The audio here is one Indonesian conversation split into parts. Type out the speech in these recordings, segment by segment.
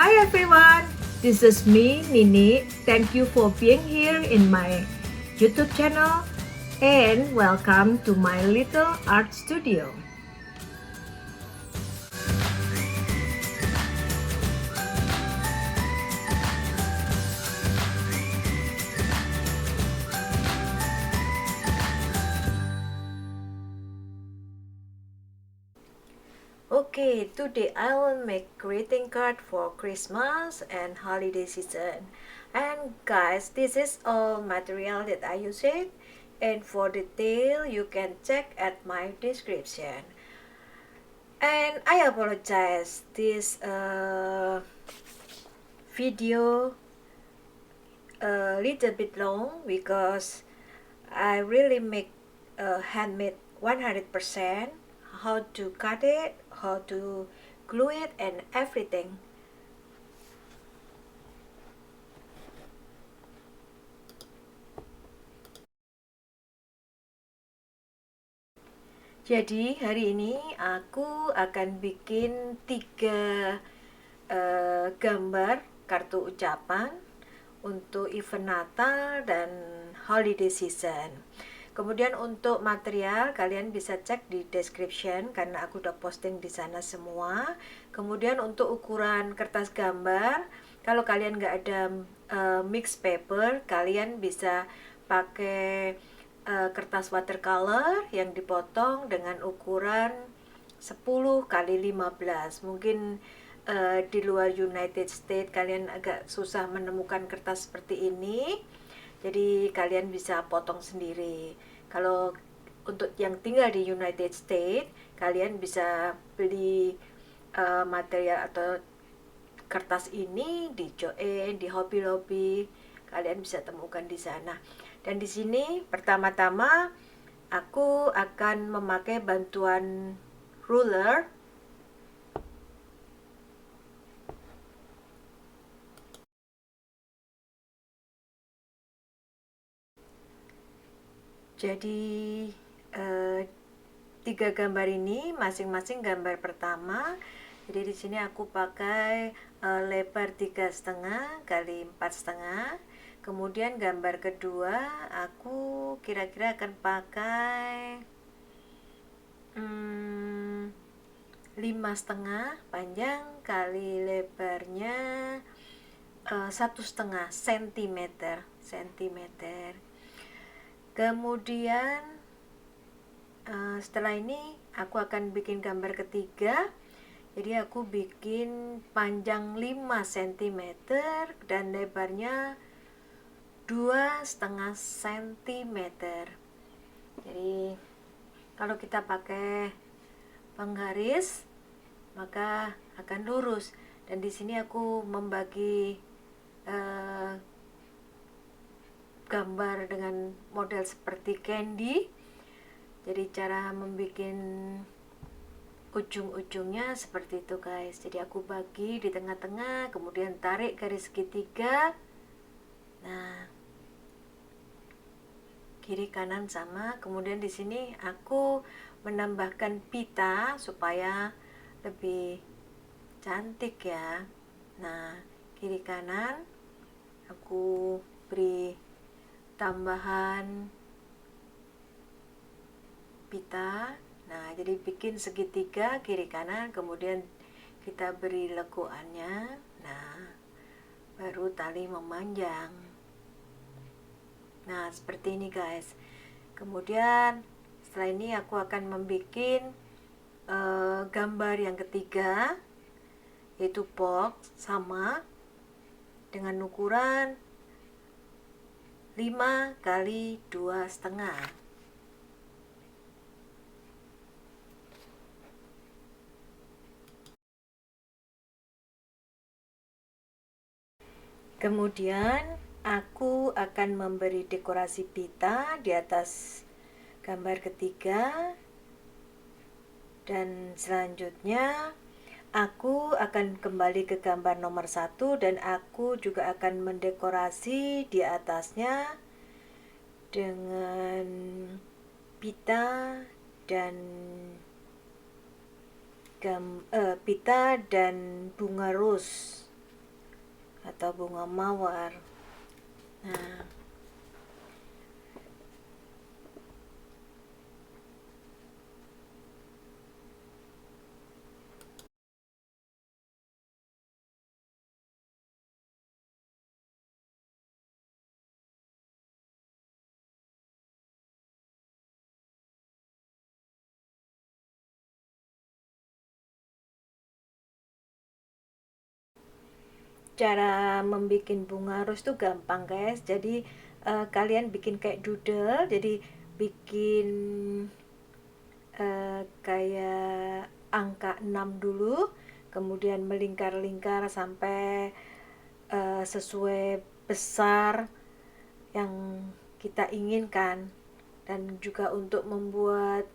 Hi everyone, this is me, Nini. Thank you for being here in my YouTube channel and welcome to my little art studio. Okay, today I will make greeting card for Christmas and holiday season. And guys, this is all material that I use it. And for detail, you can check at my description. And I apologize, this video a little bit long because I really make handmade 100%, how to cut it, how to glue it, and everything. Jadi hari ini aku akan bikin 3 gambar kartu ucapan untuk event Natal dan holiday season. Kemudian untuk material kalian bisa cek di description karena aku udah posting di sana semua. Kemudian untuk ukuran kertas gambar, kalau kalian nggak ada mix paper, kalian bisa pakai kertas watercolor yang dipotong dengan ukuran 10 kali 15. Mungkin di luar United States kalian agak susah menemukan kertas seperti ini, jadi kalian bisa potong sendiri. Kalau untuk yang tinggal di United States, kalian bisa beli material atau kertas ini di Joann, di Hobby Lobby, kalian bisa temukan di sana. Dan di sini pertama-tama aku akan memakai bantuan ruler. Jadi 3 gambar ini masing-masing gambar pertama. Jadi di sini aku pakai lebar 3,5 kali 4,5. Kemudian gambar kedua aku kira-kira akan pakai 5,5 panjang kali lebarnya 1,5 sentimeter. Kemudian setelah ini aku akan bikin gambar ketiga. Jadi aku bikin panjang 5 cm dan lebarnya 2,5 cm. Jadi kalau kita pakai penggaris maka akan lurus. Dan di sini aku membagi gambar dengan model seperti candy. Jadi cara membuat ujung-ujungnya seperti itu guys. Jadi aku bagi di tengah-tengah, kemudian tarik garis segitiga. Nah, kiri kanan sama. Kemudian di sini aku menambahkan pita supaya lebih cantik ya. Nah, kiri kanan aku beri tambahan pita. Nah, jadi bikin segitiga kiri kanan, kemudian kita beri lekuannya. Nah, baru tali memanjang. Nah, seperti ini guys. Kemudian setelah ini aku akan membuat gambar yang ketiga, yaitu box sama dengan ukuran 5 kali 2,5. Kemudian aku akan memberi dekorasi pita di atas gambar ketiga. Dan selanjutnya aku akan kembali ke gambar nomor 1 dan aku juga akan mendekorasi di atasnya dengan pita dan pita dan bunga rose. atau bunga mawar. Nah, cara membuat bunga ros tuh gampang guys. Jadi kalian bikin kayak doodle, jadi bikin kayak angka 6 dulu, kemudian melingkar-lingkar sampai sesuai besar yang kita inginkan. Dan juga untuk membuat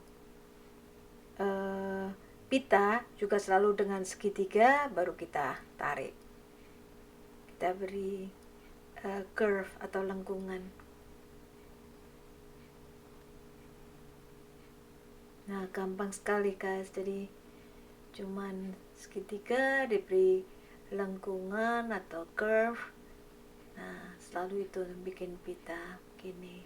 eh, pita juga selalu dengan segitiga baru kita tarik, kita beri curve atau lengkungan. Nah, gampang sekali guys. Jadi cuman segitiga diberi lengkungan atau curve. Nah, selalu itu bikin pita gini.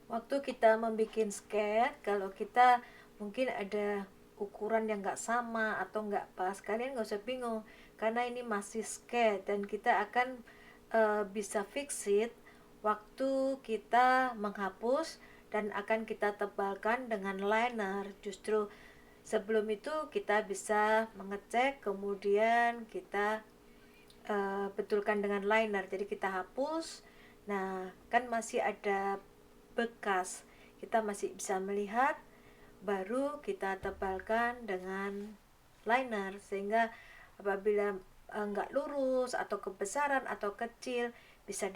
Waktu kita membuat sketch, kalau kita mungkin ada ukuran yang nggak sama atau nggak pas, kalian nggak usah bingung karena ini masih sketch dan kita akan bisa fix it waktu kita menghapus dan akan kita tebalkan dengan liner. Justru sebelum itu kita bisa mengecek, kemudian kita betulkan dengan liner. Jadi kita hapus, nah kan masih ada bekas, kita masih bisa melihat, baru kita tebalkan dengan liner sehingga apabila nggak lurus atau kebesaran atau kecil bisa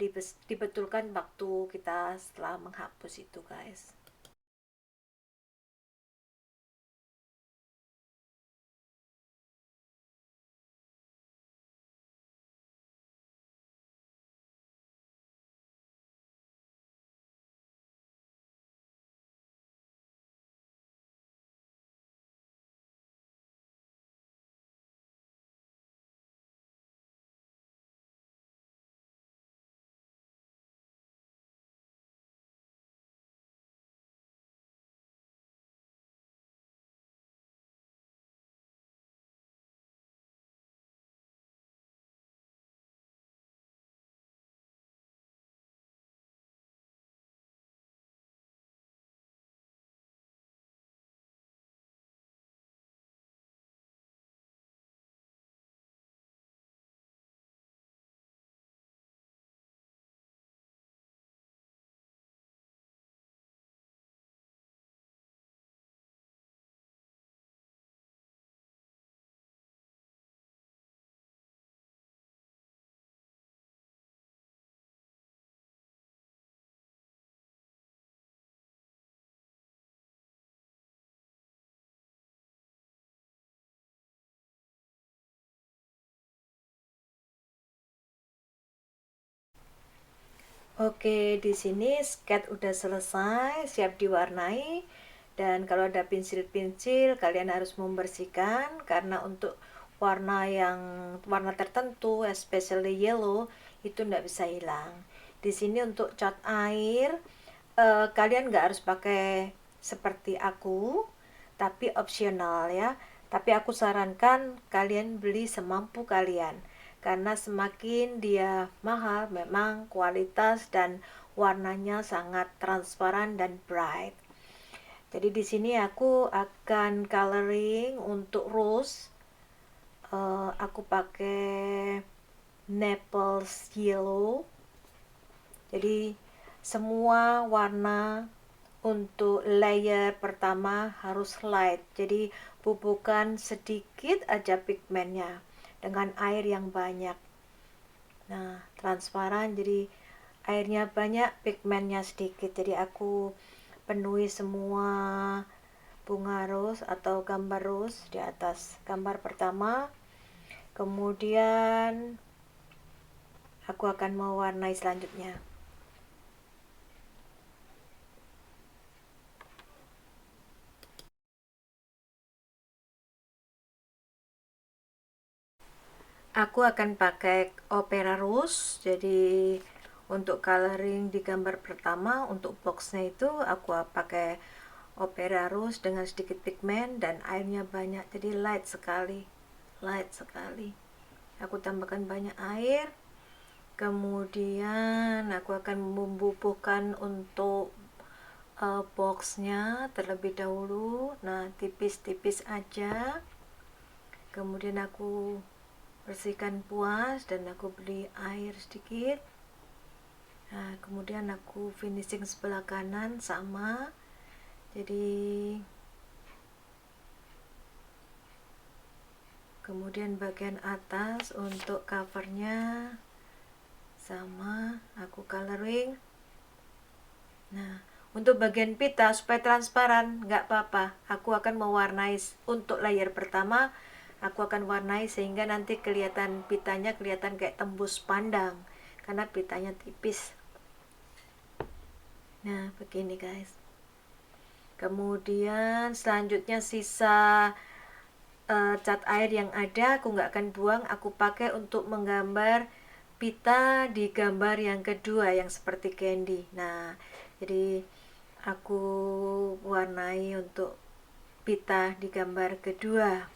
dibetulkan waktu kita setelah menghapus itu guys. Oke, di sini sketch udah selesai, siap diwarnai. Dan kalau ada pensil-pensil, kalian harus membersihkan karena untuk warna tertentu, especially yellow, itu nggak bisa hilang. Di sini untuk cat air, kalian nggak harus pakai seperti aku, tapi opsional ya. Tapi aku sarankan kalian beli semampu kalian karena semakin dia mahal memang kualitas dan warnanya sangat transparan dan bright. Jadi di sini aku akan coloring untuk rose. Aku pakai Naples yellow. Jadi semua warna untuk layer pertama harus light. Jadi bubuhkan sedikit aja pigmennya dengan air yang banyak. Nah, transparan jadi airnya banyak, pigmennya sedikit. Jadi aku penuhi semua bunga rose atau gambar rose di atas gambar pertama. Kemudian aku akan mewarnai selanjutnya. Aku akan pakai Opera Rose. Jadi untuk coloring di gambar pertama, untuk boxnya itu aku pakai Opera Rose dengan sedikit pigmen dan airnya banyak. Jadi light sekali, light sekali. Aku tambahkan banyak air. Kemudian aku akan membubuhkan untuk boxnya terlebih dahulu. Nah, tipis-tipis aja. Kemudian aku bersihkan puas dan aku beri air sedikit. Nah, kemudian aku finishing sebelah kanan sama. Jadi kemudian bagian atas untuk covernya sama aku coloring. Nah, untuk bagian pita supaya transparan nggak apa-apa, aku akan mewarnai. Untuk layer pertama aku akan warnai sehingga nanti kelihatan pitanya kelihatan kayak tembus pandang karena pitanya tipis. Nah, begini guys. Kemudian selanjutnya sisa cat air yang ada aku nggak akan buang, aku pakai untuk menggambar pita di gambar yang kedua yang seperti candy. Nah, jadi aku warnai untuk pita di gambar kedua.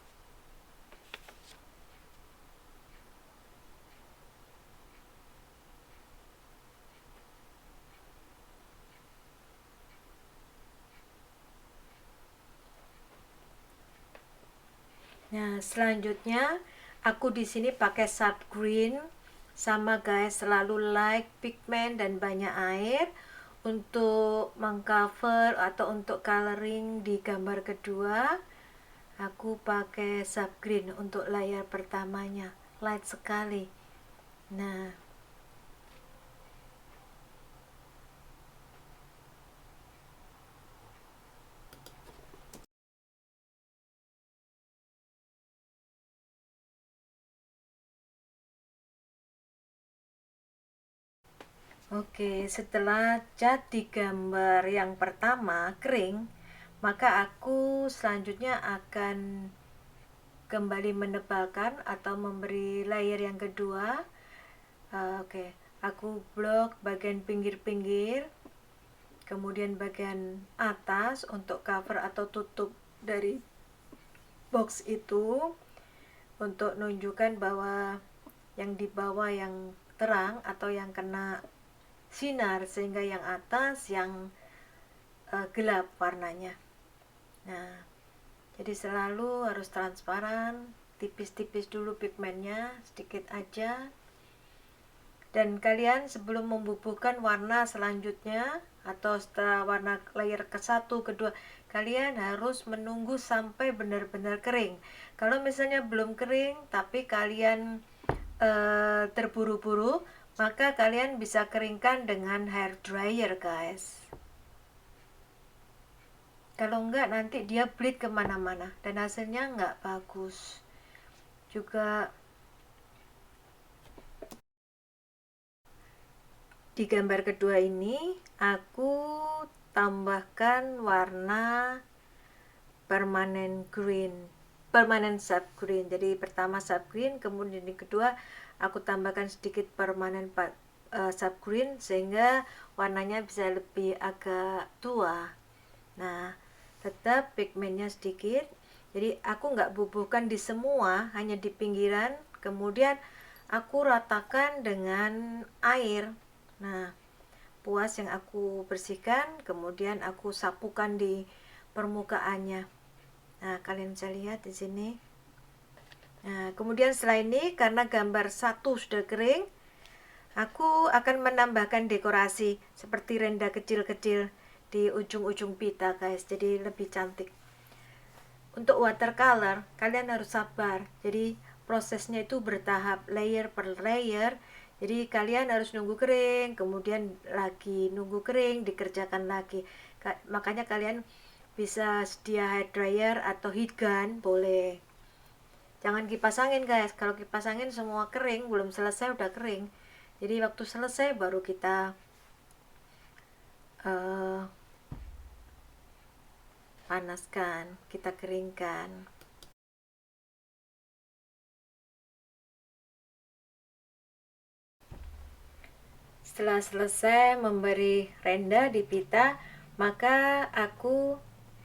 Nah, selanjutnya aku di sini pakai sub green. Sama guys, selalu light pigment dan banyak air untuk mengcover atau untuk coloring di gambar kedua. Aku pakai sub green untuk layar pertamanya, light sekali. Nah, oke, setelah cat di gambar yang pertama kering, maka aku selanjutnya akan kembali menebalkan atau memberi layer yang kedua. Oke, aku blok bagian pinggir-pinggir, kemudian bagian atas untuk cover atau tutup dari box itu untuk menunjukkan bahwa yang di bawah yang terang atau yang kena sinar sehingga yang atas yang gelap warnanya. Nah, jadi selalu harus transparan, tipis-tipis dulu pigmennya, sedikit aja. Dan kalian sebelum membubuhkan warna selanjutnya atau setelah warna layer ke-1, kedua, kalian harus menunggu sampai benar-benar kering. Kalau misalnya belum kering tapi kalian terburu-buru, maka kalian bisa keringkan dengan hair dryer guys. Kalau enggak nanti dia bleed kemana-mana dan hasilnya enggak bagus. Juga di gambar kedua ini aku tambahkan warna permanent green, permanent sub green. Jadi pertama sub green, kemudian di kedua aku tambahkan sedikit permanent sub green sehingga warnanya bisa lebih agak tua. Nah, tetap pigmennya sedikit. Jadi aku nggak bubuhkan di semua, hanya di pinggiran. Kemudian aku ratakan dengan air. Nah, puas yang aku bersihkan, kemudian aku sapukan di permukaannya. Nah, kalian bisa lihat di sini. Nah, kemudian setelah ini karena gambar satu sudah kering, aku akan menambahkan dekorasi seperti renda kecil-kecil di ujung-ujung pita guys, jadi lebih cantik. Untuk watercolor kalian harus sabar, jadi prosesnya itu bertahap, layer per layer. Jadi kalian harus nunggu kering, kemudian lagi nunggu kering, dikerjakan lagi. Makanya kalian bisa sedia hair dryer atau heat gun, boleh. Jangan kipas angin guys, kalau kipas angin semua kering, belum selesai udah kering. Jadi waktu selesai baru kita uh, panaskan, kita keringkan. Setelah selesai memberi renda di pita, maka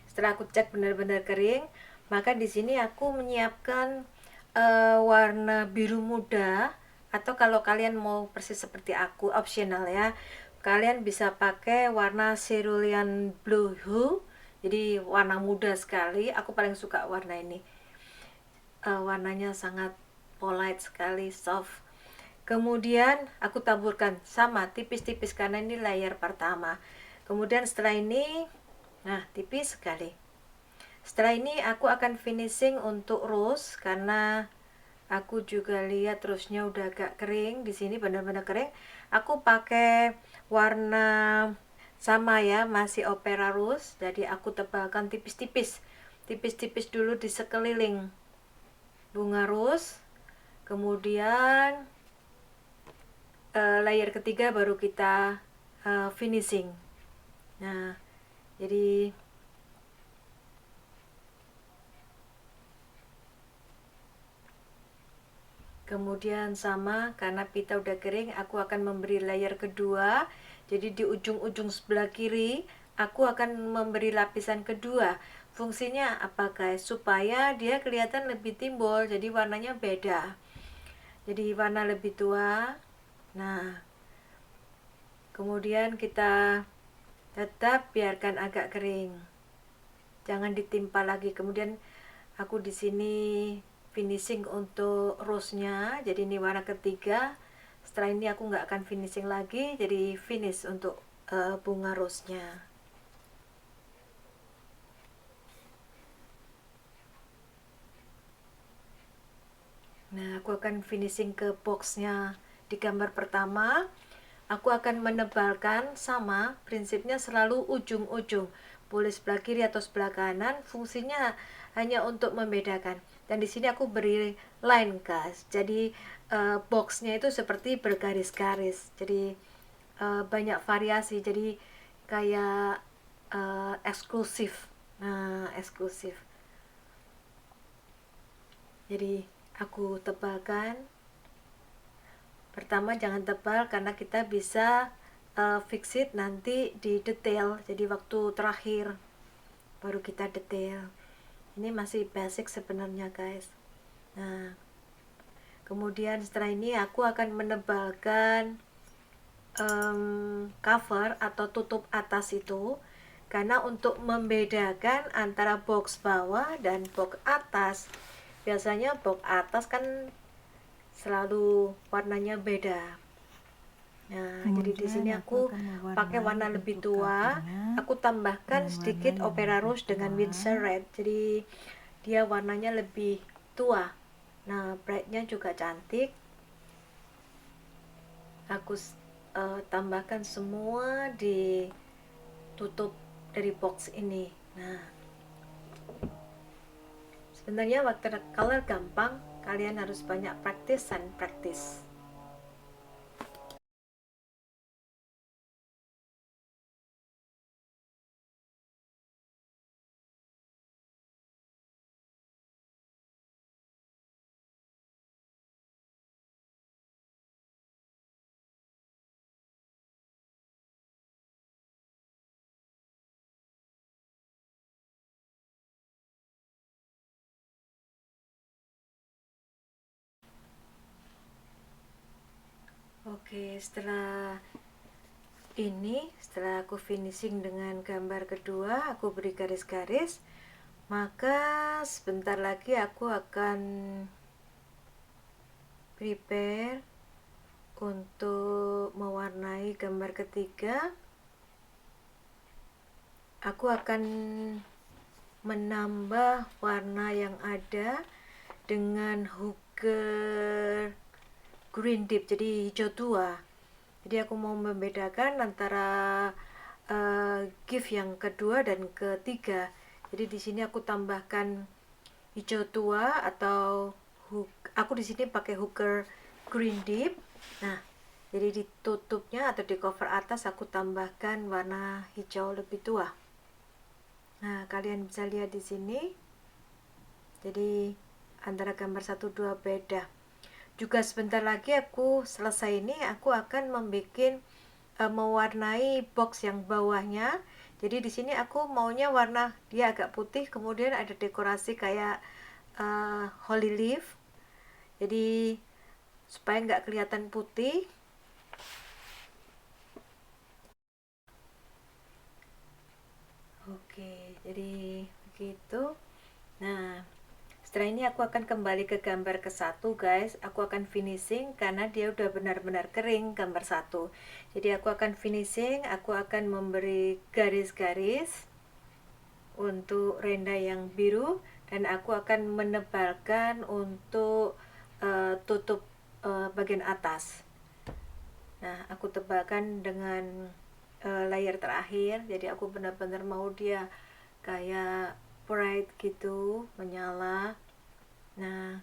setelah aku cek benar-benar kering, maka di sini aku menyiapkan warna biru muda, atau kalau kalian mau persis seperti aku, optional ya, kalian bisa pakai warna cerulean blue hue, jadi warna muda sekali. Aku paling suka warna ini. Warnanya sangat polite sekali, soft. Kemudian aku taburkan sama tipis-tipis karena ini layer pertama. Kemudian setelah ini, nah tipis sekali. Setelah ini aku akan finishing untuk rose karena aku juga lihat rose-nya udah agak kering. Di sini benar-benar kering. Aku pakai warna sama ya, masih opera rose. Jadi aku tebalkan tipis-tipis. Tipis-tipis dulu di sekeliling bunga rose. Kemudian layer ketiga baru kita finishing. Nah, jadi kemudian sama, karena pita udah kering, aku akan memberi layer kedua. Jadi di ujung-ujung sebelah kiri aku akan memberi lapisan kedua. Fungsinya apa guys? Supaya dia kelihatan lebih timbul, jadi warnanya beda, jadi warna lebih tua. Nah, kemudian kita tetap biarkan agak kering, jangan ditimpa lagi. Kemudian aku di sini finishing untuk rose-nya, jadi ini warna ketiga. Setelah ini aku nggak akan finishing lagi, jadi finish untuk bunga rose-nya. Nah, aku akan finishing ke box-nya di gambar pertama. Aku akan menebalkan, sama prinsipnya selalu ujung-ujung, boleh sebelah kiri atau sebelah kanan, fungsinya hanya untuk membedakan. Dan di sini aku beri line guys, jadi boxnya itu seperti bergaris-garis, jadi banyak variasi, jadi kayak eksklusif. Nah, eksklusif. Jadi aku tebalkan. Pertama jangan tebal karena kita bisa fix it nanti di detail, jadi waktu terakhir baru kita detail. Ini masih basic sebenarnya guys. Nah, kemudian setelah ini aku akan menebalkan cover atau tutup atas itu, karena untuk membedakan antara box bawah dan box atas. Biasanya box atas kan selalu warnanya beda. Nah, jadi di sini aku pakai warna lebih tua. Aku tambahkan sedikit opera rose dengan Winsor red. Jadi dia warnanya lebih tua. Nah, brightnya juga cantik. Aku tambahkan semua di tutup dari box ini. Nah, sebenarnya watercolor gampang, kalian harus banyak praktis dan praktis. Oke, setelah aku finishing dengan gambar kedua, aku beri garis-garis, maka sebentar lagi aku akan prepare untuk mewarnai gambar ketiga. Aku akan menambah warna yang ada dengan hooker green deep, jadi hijau tua. Jadi aku mau membedakan antara gift yang kedua dan ketiga. Jadi di sini aku tambahkan hijau tua, atau aku di sini pakai hooker green deep. Nah, jadi di tutupnya atau di cover atas aku tambahkan warna hijau lebih tua. Nah, kalian bisa lihat di sini. Jadi antara gambar 1 2 beda. Juga sebentar lagi aku selesai ini, aku akan membuat mewarnai box yang bawahnya. Jadi di sini aku maunya warna dia agak putih, kemudian ada dekorasi kayak holy leaf. Jadi supaya nggak kelihatan putih. Oke, jadi begitu. Nah, setelah ini aku akan kembali ke gambar ke satu, guys. Aku akan finishing karena dia udah benar-benar kering gambar satu. Jadi aku akan finishing, aku akan memberi garis-garis untuk renda yang biru, dan aku akan menebalkan untuk tutup bagian atas. Nah, aku tebalkan dengan layer terakhir. Jadi aku benar-benar mau dia kayak bright gitu, menyala. Nah,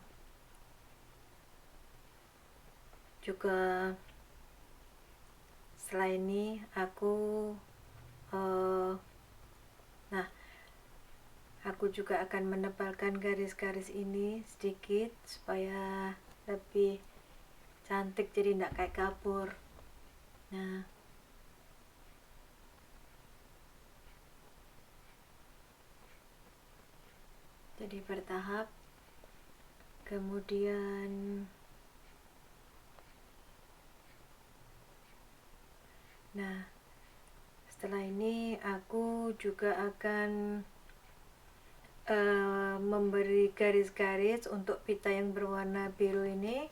juga setelah ini aku uh, nah aku juga akan menebalkan garis-garis ini sedikit supaya lebih cantik, jadi tidak kayak kapur. Nah, jadi bertahap. Kemudian nah, setelah ini aku juga akan memberi garis-garis untuk pita yang berwarna biru ini.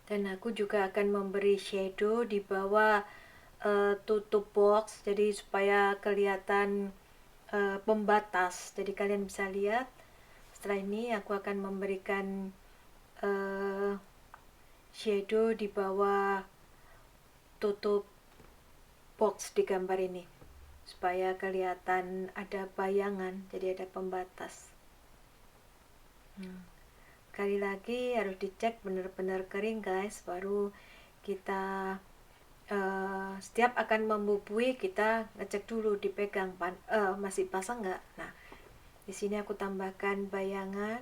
Dan aku juga akan memberi shadow di bawah tutup box, jadi supaya kelihatan pembatas. Jadi kalian bisa lihat. Setelah ini aku akan memberikan shadow di bawah tutup box di gambar ini supaya kelihatan ada bayangan, jadi ada pembatas. Sekali lagi harus dicek benar-benar kering, guys, baru kita setiap akan membubui kita ngecek dulu, dipegang masih basah nggak. Nah, di sini aku tambahkan bayangan.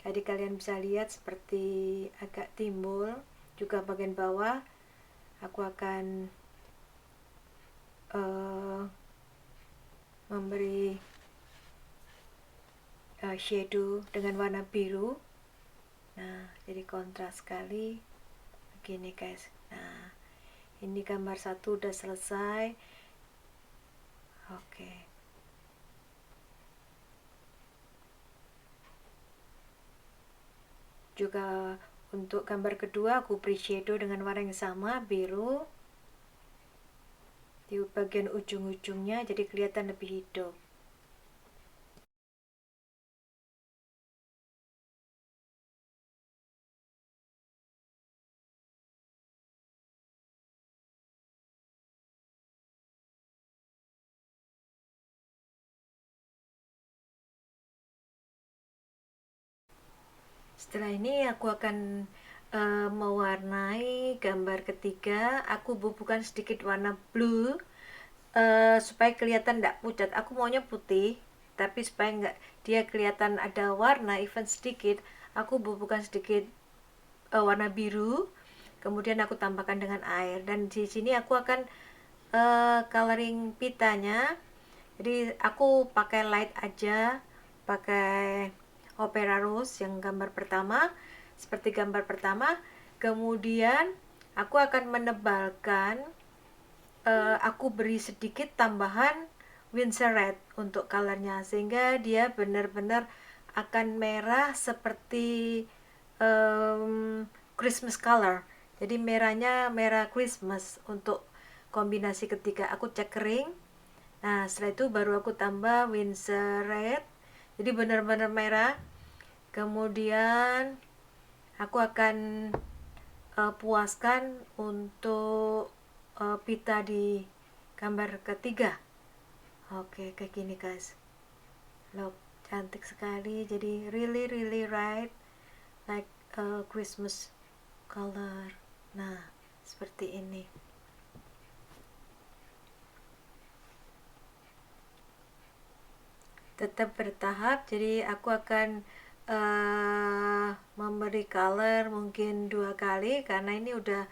Jadi kalian bisa lihat seperti agak timbul. Juga bagian bawah aku akan memberi shadow dengan warna biru. Nah, jadi kontras sekali begini, guys. Nah, ini gambar satu udah selesai. Oke. Juga untuk gambar kedua aku beri shadow dengan warna yang sama, biru, di bagian ujung-ujungnya, jadi kelihatan lebih hidup. Setelah ini aku akan mewarnai gambar ketiga. Aku bubuhkan sedikit warna blue supaya kelihatan tidak pucat. Aku maunya putih, tapi supaya nggak dia kelihatan ada warna even sedikit, aku bubuhkan sedikit warna biru. Kemudian aku tambahkan dengan air, dan di sini aku akan coloring pitanya. Jadi aku pakai light aja, pakai Opera Rose yang gambar pertama, seperti gambar pertama. Kemudian aku akan menebalkan, aku beri sedikit tambahan Winsor Red untuk colornya, sehingga dia benar-benar akan merah seperti Christmas color. Jadi merahnya merah Christmas untuk kombinasi ketiga. Aku cek kering. Nah, setelah itu baru aku tambah Winsor Red. Jadi benar-benar merah. Kemudian aku akan puaskan untuk pita di gambar ketiga. Oke, kayak gini, guys. Look, cantik sekali. Jadi really really right like Christmas color. Nah, seperti ini. Tetap bertahap, jadi aku akan memberi color mungkin 2 kali karena ini udah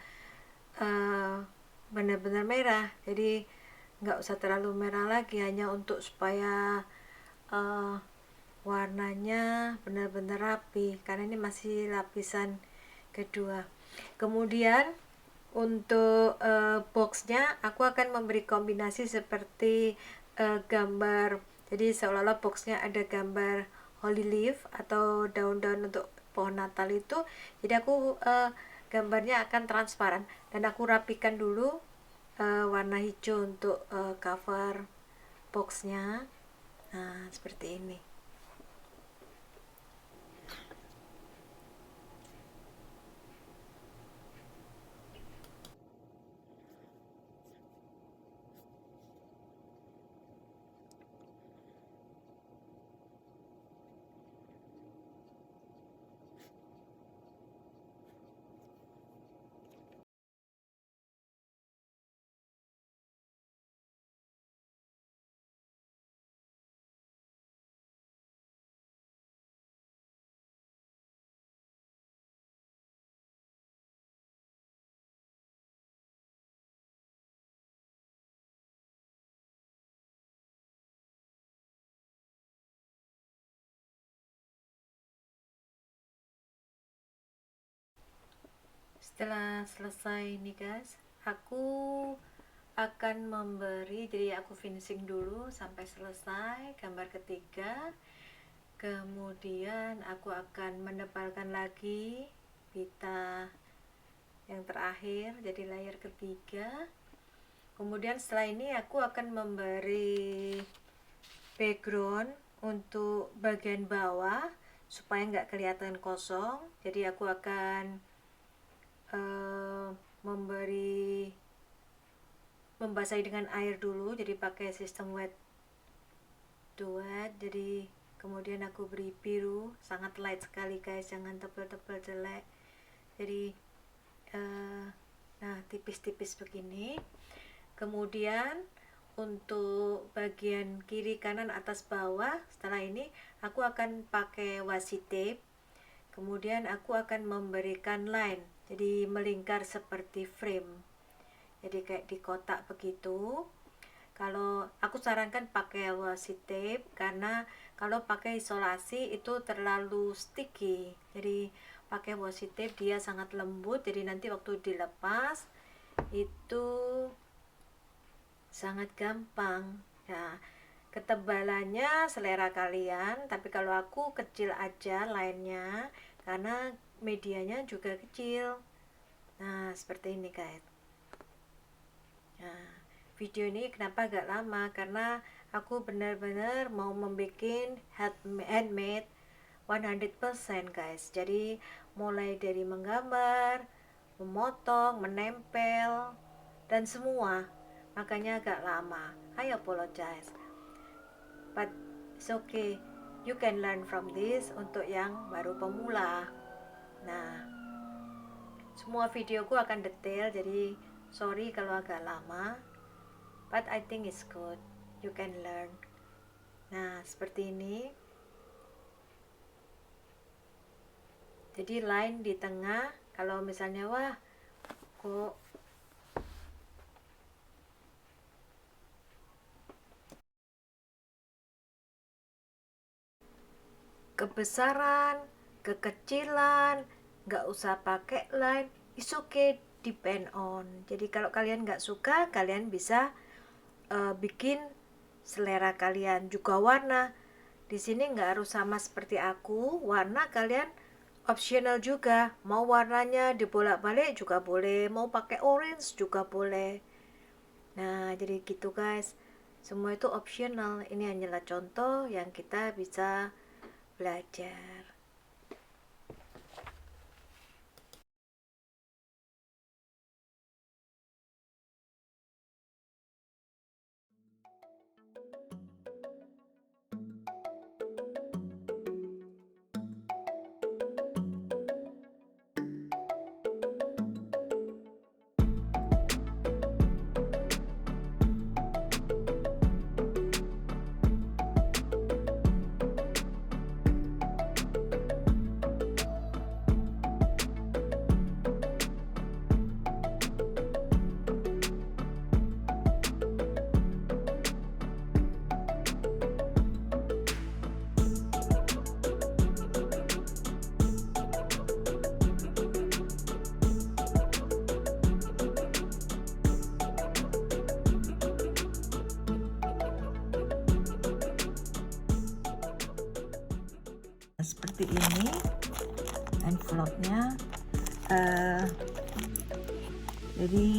benar-benar merah, jadi nggak usah terlalu merah lagi, hanya untuk supaya warnanya benar-benar rapi karena ini masih lapisan kedua. Kemudian untuk boxnya aku akan memberi kombinasi seperti gambar, jadi seolah-olah boxnya ada gambar holy leaf atau daun-daun untuk pohon Natal itu, jadi aku gambarnya akan transparan dan aku rapikan dulu warna hijau untuk cover boxnya. Nah, seperti ini. Setelah selesai nih guys, aku akan memberi, jadi aku finishing dulu sampai selesai gambar ketiga, kemudian aku akan menebalkan lagi pita yang terakhir jadi layer ketiga. Kemudian setelah ini aku akan memberi background untuk bagian bawah supaya nggak kelihatan kosong, jadi aku akan membasahi dengan air dulu, jadi pakai sistem wet to wet. Jadi kemudian aku beri biru, sangat light sekali guys, jangan tebal-tebal jelek, jadi nah tipis-tipis begini. Kemudian untuk bagian kiri kanan atas bawah, setelah ini aku akan pakai washi tape, kemudian aku akan memberikan line, jadi melingkar seperti frame, jadi kayak di kotak begitu. Kalau aku sarankan pakai washi tape karena kalau pakai isolasi itu terlalu sticky, jadi pakai washi tape dia sangat lembut, jadi nanti waktu dilepas itu sangat gampang ya. Ketebalannya selera kalian, tapi kalau aku kecil aja lainnya karena medianya juga kecil. Nah seperti ini guys. Nah, video ini kenapa agak lama karena aku benar-benar mau membuat handmade 100% guys, jadi mulai dari menggambar, memotong, menempel dan semua, makanya agak lama. I apologize, but it's okay, you can learn from this untuk yang baru pemula. Nah, semua videoku akan detail, jadi sorry kalau agak lama, but I think it's good, you can learn. Nah seperti ini, jadi line di tengah. Kalau misalnya wah kok kebesaran, kekecilan, nggak usah pakai line, it's okay, depend on. Jadi kalau kalian nggak suka, kalian bisa bikin selera kalian. Juga warna di sini nggak harus sama seperti aku, warna kalian optional juga, mau warnanya dibolak-balik juga boleh, mau pakai orange juga boleh. Nah jadi gitu guys, semua itu optional, ini hanyalah contoh yang kita bisa belajar. seperti ini envelope-nya. Jadi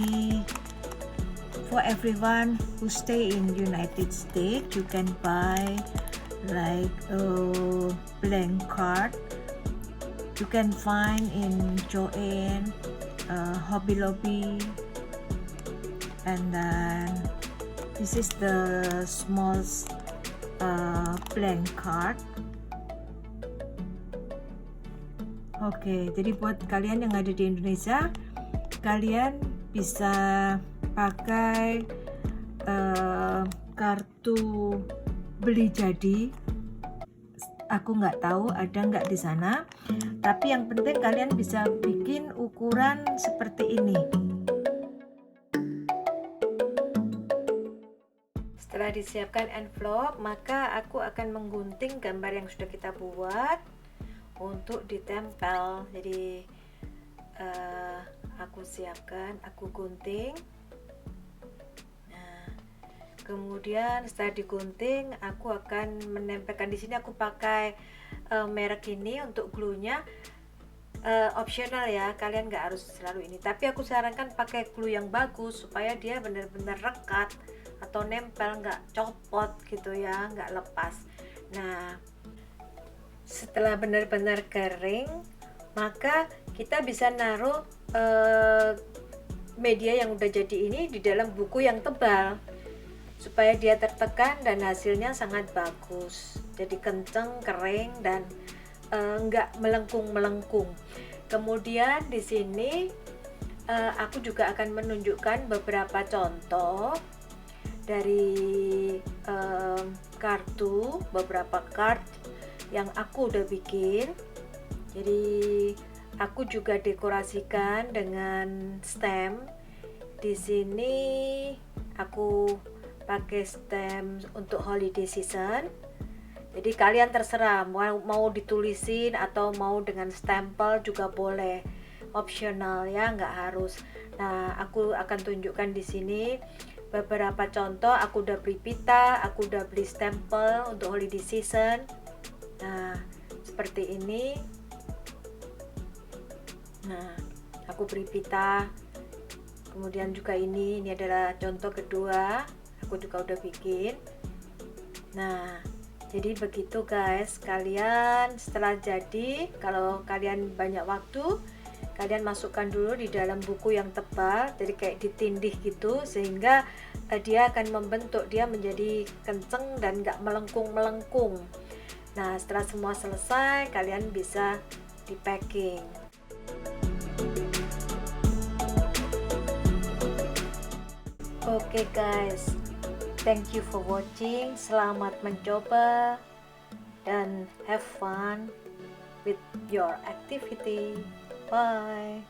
for everyone who stay in United States, you can buy like a blank card. You can find in Joann, Hobby Lobby, and then this is the small blank card. Oke, jadi buat kalian yang ada di Indonesia, kalian bisa pakai kartu beli jadi. Aku nggak tahu ada nggak di sana, tapi yang penting kalian bisa bikin ukuran seperti ini. Setelah disiapkan envelope, maka aku akan menggunting gambar yang sudah kita buat untuk ditempel. Jadi aku siapkan, aku gunting. Kemudian setelah digunting, aku akan menempelkan di sini. Aku pakai merek ini untuk glue-nya, optional ya, kalian nggak harus selalu ini. Tapi aku sarankan pakai glue yang bagus supaya dia benar-benar rekat atau nempel, nggak copot gitu ya, nggak lepas. Nah, setelah benar-benar kering, maka kita bisa naruh media yang udah jadi ini di dalam buku yang tebal, supaya dia tertekan dan hasilnya sangat bagus. Jadi kenceng, kering, dan nggak melengkung-melengkung. Kemudian di sini aku juga akan menunjukkan beberapa contoh dari kartu, beberapa card yang aku udah bikin. Jadi aku juga dekorasikan dengan stem. Di sini aku pakai stem untuk holiday season. Jadi kalian terserah mau ditulisin atau mau dengan stempel juga boleh, optional ya, nggak harus. Nah, aku akan tunjukkan di sini beberapa contoh. Aku udah beli pita, aku udah beli stempel untuk holiday season. Nah, seperti ini. Nah, aku beli pita. Kemudian juga ini adalah contoh kedua. Aku juga udah bikin. Nah, jadi begitu guys. Kalian setelah jadi, kalau kalian banyak waktu, kalian masukkan dulu di dalam buku yang tebal, jadi kayak ditindih gitu, sehingga dia akan membentuk, dia menjadi kenceng dan nggak melengkung-melengkung. Nah, setelah semua selesai, kalian bisa di packing. Oke guys, thank you for watching. Selamat mencoba dan have fun with your activity. Bye.